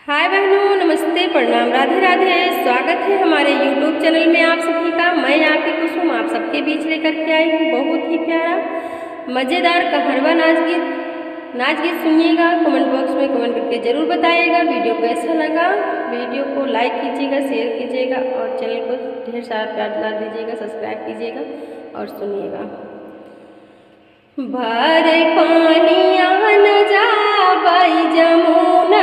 हाय बहनों, नमस्ते, प्रणाम, राधे राधे। स्वागत है हमारे यूट्यूब चैनल में आप सभी का। मैं आपकी कुसुम आप सबके बीच लेकर के आई हूँ बहुत ही प्यारा मज़ेदार कहरवा नाच गीत सुनिएगा। कमेंट बॉक्स में कमेंट करके ज़रूर बताइएगा वीडियो कैसा लगा। वीडियो को लाइक कीजिएगा, शेयर कीजिएगा और चैनल को ढेर सारा प्यार दुलार दीजिएगा, सब्सक्राइब कीजिएगा और सुनिएगा। भर पानिया न जा बाई जमुना